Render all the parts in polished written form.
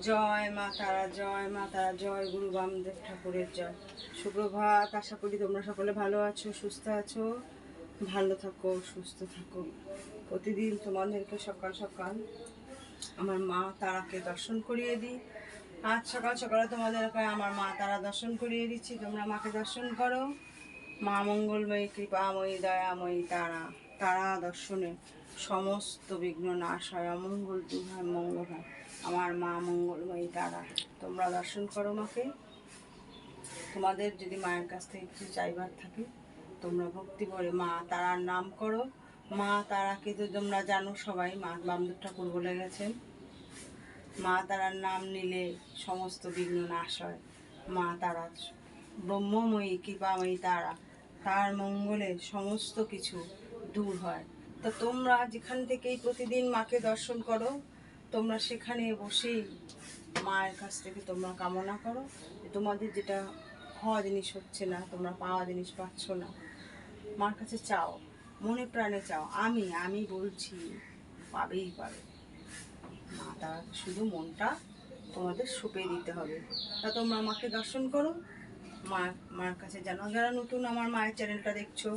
জয় মা তারা, জয় মা তারা, জয় গুরু বামদেব ঠাকুরের জয়। সুপ্রভাত, আশা করি তোমরা সকলে ভালো আছো, সুস্থ আছো। ভালো থাকো, সুস্থ থাকো। প্রতিদিন তোমাদেরকে সকাল সকাল আমার মা তারাকে দর্শন করিয়ে দিই। আজ সকাল সকালে তোমাদেরকে আমার মা তারা দর্শন করিয়ে দিচ্ছি, তোমরা মাকে দর্শন করো। মা মঙ্গলময়ী, কৃপাময়ী, দয়াময়ী তারা, তারা দর্শনে সমস্ত বিঘ্ন নাশ হয়, অমঙ্গল দূর হয়, মঙ্গল হয়। আমার মা মঙ্গলময়ী তারা, তোমরা দর্শন করো মাকে। তোমাদের যদি মায়ের কাছ থেকে কিছু চাইবার থাকে, তোমরা ভক্তি করে মা তারার নাম করো। মা তারাকে তো তোমরা জানো সবাই, মা বামদেব ঠাকুর বলে গেছেন মা তারার নাম নিলে সমস্ত বিঘ্ন নাশ হয়। মা তারা ব্রহ্মময়ী, কৃপাময়ী তারা, তার মঙ্গলে সমস্ত কিছু দূর হয়। তো তোমরা যেখান থেকেই প্রতিদিন মাকে দর্শন করো, তোমরা সেখানে বসেই মায়ের কাছ থেকে তোমরা কামনা করো যে তোমাদের যেটা হওয়া জিনিস হচ্ছে না, তোমরা পাওয়া জিনিস পাচ্ছ না, মার কাছে চাও, মনে প্রাণে চাও। আমি বলছি পাবেই পাবে। মা তার শুধু মনটা তোমাদের সঁপে দিতে হবে। তা তোমরা মাকে দর্শন করো, মায়ের কাছে জানো। যারা নতুন আমার মায়ের চ্যানেলটা দেখছো,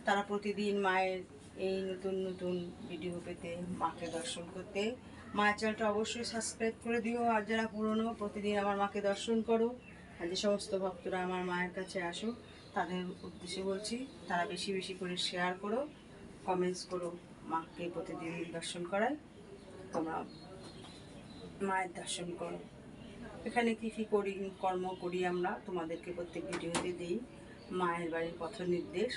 তারা প্রতিদিন মায়ের এই নতুন নতুন ভিডিও পেতে, মাকে দর্শন করতে মায়ের চ্যানেলটা অবশ্যই সাবস্ক্রাইব করে দিও। আর যারা পুরনো, প্রতিদিন আমার মাকে দর্শন করো। আর যে সমস্ত ভক্তরা আমার মায়ের কাছে আসো, তাদের উদ্দেশ্যে বলছি, তারা বেশি বেশি করে শেয়ার করো, কমেন্টস করো, মাকে প্রতিদিন দর্শন করায় তোমরা মায়ের দর্শন করো। এখানে কী কী করি, কর্ম করি আমরা তোমাদেরকে প্রত্যেক ভিডিওতে দিই। মায়ের বাড়ির পথ নির্দেশ,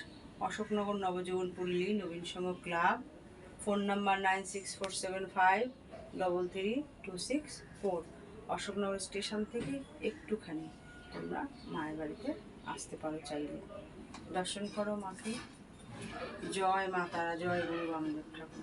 Ashoknagar Nabajibanpalli Nabin Sangha club, phone number 9647533264। Ashoknagar station থেকে একটুখানি তোমরা মায়ের বাড়িতে আসতে পারো, চাইলে দর্শন করো মাকে। জয় মা তারা, জয় গুরু বামদেব ঠাকুর।